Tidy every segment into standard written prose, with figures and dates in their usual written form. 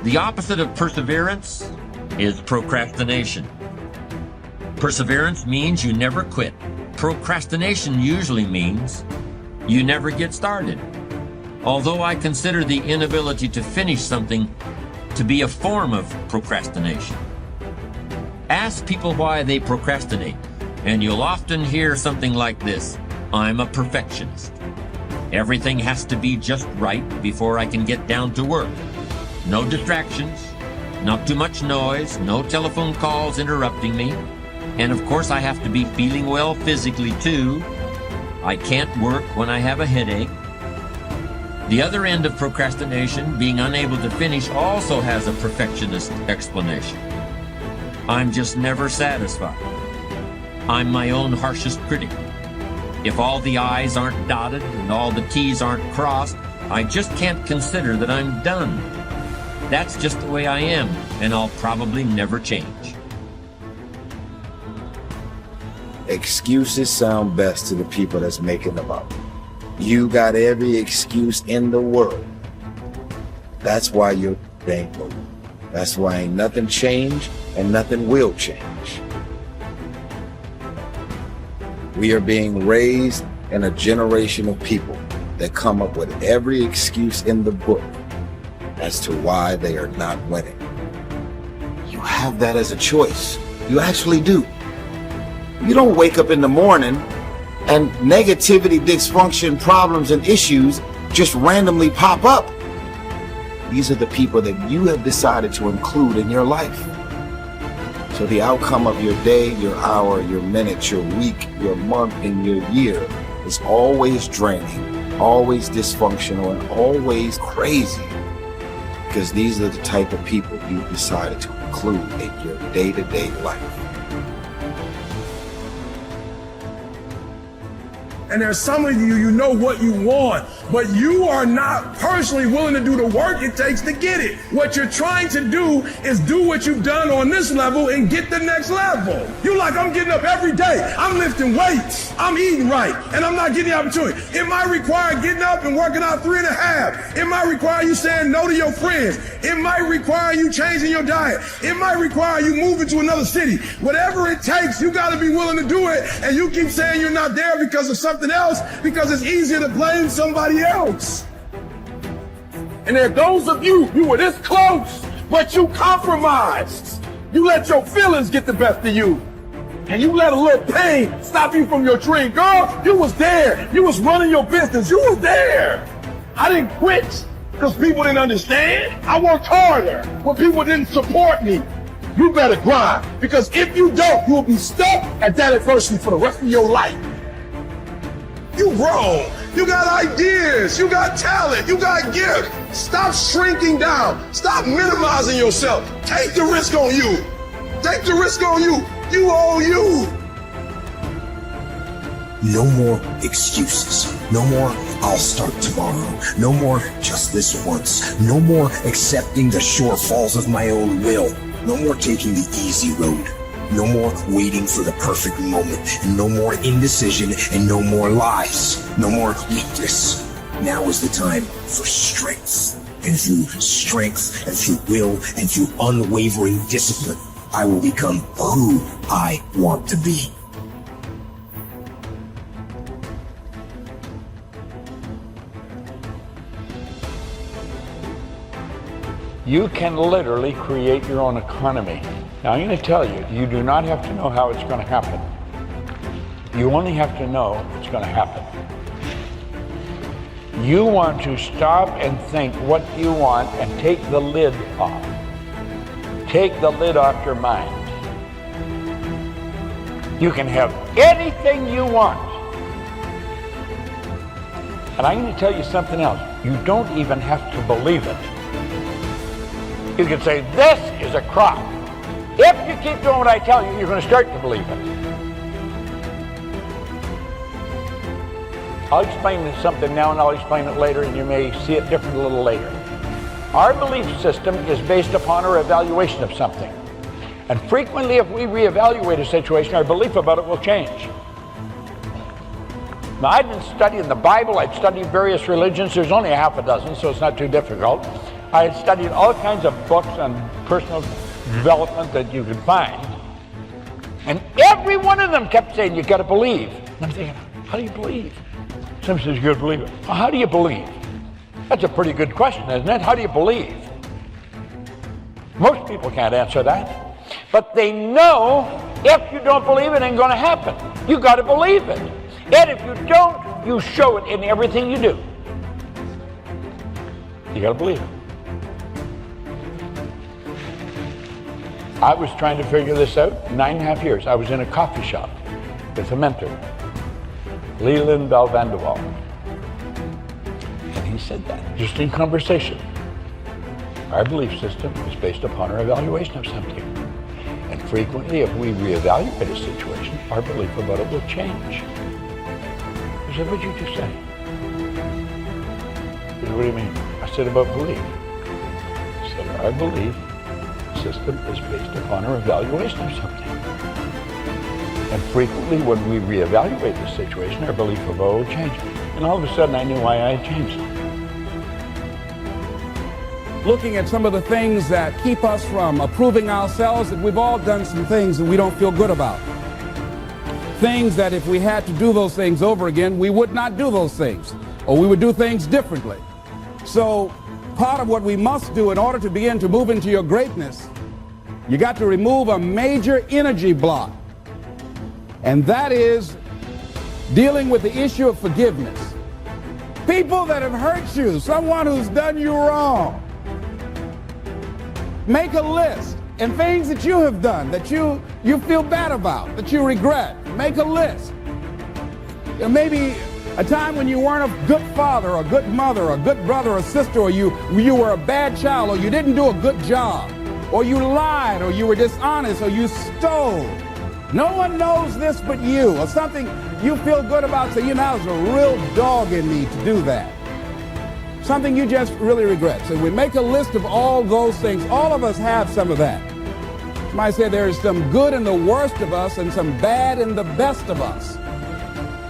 The opposite of perseverance is procrastination. Perseverance means you never quit. Procrastination usually means you never get started. Although I consider the inability to finish something to be a form of procrastination. Ask people why they procrastinate, and you'll often hear something like this: I'm a perfectionist. Everything has to be just right before I can get down to work. No distractions, not too much noise, no telephone calls interrupting me. And of course I have to be feeling well physically too. I can't work when I have a headache. The other end of procrastination, being unable to finish, also has a perfectionist explanation. I'm just never satisfied. I'm my own harshest critic. If all the I's aren't dotted and all the T's aren't crossed, I just can't consider that I'm done. That's just the way I am, and I'll probably never change. Excuses sound best to the people that's making them up. You got every excuse in the world. That's why you ain't moving. That's why ain't nothing changed and nothing will change. We are being raised in a generation of people that come up with every excuse in the book as to why they are not winning. You have that as a choice. You actually do. You don't wake up in the morning and negativity, dysfunction, problems, and issues just randomly pop up. These are the people that you have decided to include in your life. So the outcome of your day, your hour, your minute, your week, your month, and your year is always draining, always dysfunctional, and always crazy. Because these are the type of people you've decided to include in your day-to-day life. And there's some of you, you know what you want, but you are not personally willing to do the work it takes to get it. What you're trying to do is do what you've done on this level and get the next level. You're like, I'm getting up every day, I'm lifting weights, I'm eating right, and I'm not getting the opportunity. It might require getting up and working out 3.5. It might require you saying no to your friends. It might require you changing your diet. It might require you moving to another city. Whatever it takes, you gotta be willing to do it, and you keep saying you're not there because of something else, because it's easier to blame somebody else. And there are those of you were this close, but you compromised. You let your feelings get the best of you. And you let a little pain stop you from your dream. Girl, you was there. You was running your business. You was there. I didn't quit because people didn't understand. I worked harder when people didn't support me. You better grind, because if you don't, you'll be stuck at that adversity for the rest of your life. You grown, you got ideas, you got talent, you got gifts. Stop shrinking down, stop minimizing yourself. Take the risk on you. Take the risk on you. You owe you. No more excuses. No more, I'll start tomorrow. No more, just this once. No more accepting the shortfalls of my own will. No more taking the easy road. No more waiting for the perfect moment, and no more indecision, and no more lies. No more weakness. Now is the time for strength. And through strength, and through will, and through unwavering discipline, I will become who I want to be. You can literally create your own economy. Now I'm going to tell you, you do not have to know how it's going to happen. You only have to know it's going to happen. You want to stop and think what you want and take the lid off. Take the lid off your mind. You can have anything you want. And I'm going to tell you something else. You don't even have to believe it. You can say, this is a crop. If you keep doing what I tell you, you're going to start to believe it. I'll explain something now and I'll explain it later, and you may see it different a little later. Our belief system is based upon our evaluation of something. And frequently, if we reevaluate a situation, our belief about it will change. Now, I've been studying the Bible, I've studied various religions. There's only a half a dozen, so it's not too difficult. I had studied all kinds of books on personal development that you could find. And every one of them kept saying, you got to believe. And I'm thinking, how do you believe? Somebody says, you got to believe it. Well, how do you believe? That's a pretty good question, isn't it? How do you believe? Most people can't answer that. But they know if you don't believe it ain't going to happen. You got to believe it. And if you don't, you show it in everything you do. You got to believe it. I was trying to figure this out 9.5 years. I was in a coffee shop with a mentor, Leland Belvanderwall. And he said that, just in conversation. Our belief system is based upon our evaluation of something. And frequently, if we reevaluate a situation, our belief about it will change. I said, what did you just say? He said, what do you mean? I said, about belief. I said, our belief system is based upon our evaluation of something. And frequently, when we reevaluate the situation, our belief about it will change. And all of a sudden, I knew why I had changed it. Looking at some of the things that keep us from approving ourselves, that we've all done some things that we don't feel good about. Things that if we had to do those things over again, we would not do those things, or we would do things differently. So part of what we must do in order to begin to move into your greatness, you got to remove a major energy block. And that is dealing with the issue of forgiveness. People that have hurt you, someone who's done you wrong. Make a list, and things that you have done that you feel bad about, that you regret. Make a list. There may be a time when you weren't a good father, or a good mother, or a good brother or sister, or you were a bad child, or you didn't do a good job, or you lied, or you were dishonest, or you stole. No one knows this but you, or something you feel good about, so you know, there's a real dog in me to do that. Something you just really regret. So we make a list of all those things. All of us have some of that. Somebody said there's some good in the worst of us and some bad in the best of us.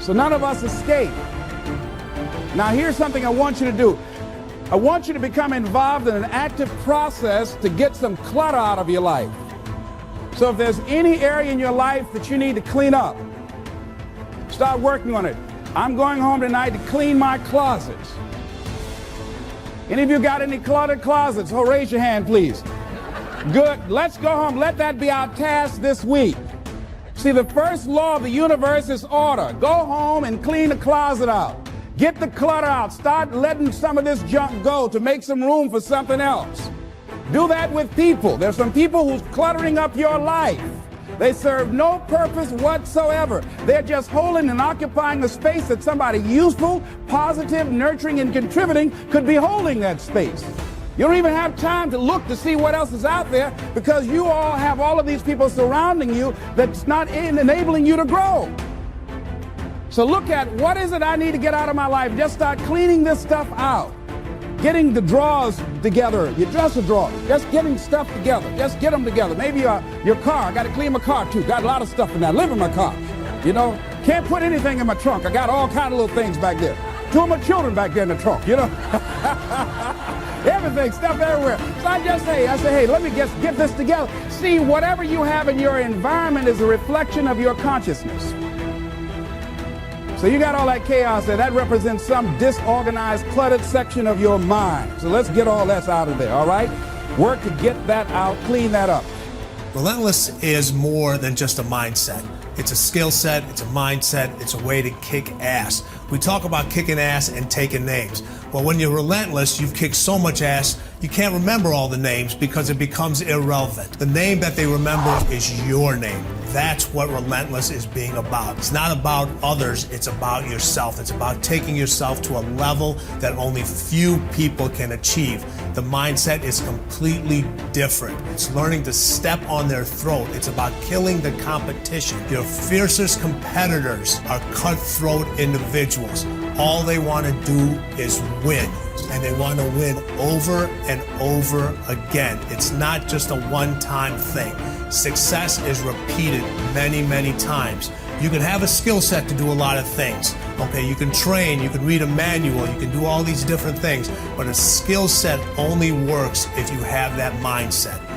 So none of us escape. Now here's something I want you to do. I want you to become involved in an active process to get some clutter out of your life. So if there's any area in your life that you need to clean up, start working on it. I'm going home tonight to clean my closets. Any of you got any cluttered closets? Oh, raise your hand, please. Good. Let's go home. Let that be our task this week. See, the first law of the universe is order. Go home and clean the closet out. Get the clutter out. Start letting some of this junk go to make some room for something else. Do that with people. There's some people who's cluttering up your life. They serve no purpose whatsoever. They're just holding and occupying a space that somebody useful, positive, nurturing, and contributing could be holding that space. You don't even have time to look to see what else is out there because you all have all of these people surrounding you that's not enabling you to grow. So look at what is it I need to get out of my life. Just start cleaning this stuff out. Getting the drawers together, your dresser drawers, just getting stuff together. Just get them together. Maybe your car, I got to clean my car too. Got a lot of stuff in there. I live in my car. You know, can't put anything in my trunk. I got all kind of little things back there. 2 of my children back there in the trunk, you know. Everything, stuff everywhere. So I say, hey, let me just get this together. See, whatever you have in your environment is a reflection of your consciousness. So you got all that chaos there. That represents some disorganized, cluttered section of your mind. So let's get all that out of there, all right? Work to get that out, clean that up. Relentless is more than just a mindset. It's a skill set, it's a mindset, it's a way to kick ass. We talk about kicking ass and taking names. Well, when you're relentless, you've kicked so much ass, you can't remember all the names because it becomes irrelevant. The name that they remember is your name. That's what relentless is being about. It's not about others, it's about yourself. It's about taking yourself to a level that only few people can achieve. The mindset is completely different. It's learning to step on their throat. It's about killing the competition. Your fiercest competitors are cutthroat individuals. All they want to do is win, and they want to win over and over again. It's not just a one-time thing. Success is repeated many, many times. You can have a skill set to do a lot of things. Okay, you can train, you can read a manual, you can do all these different things, but a skill set only works if you have that mindset.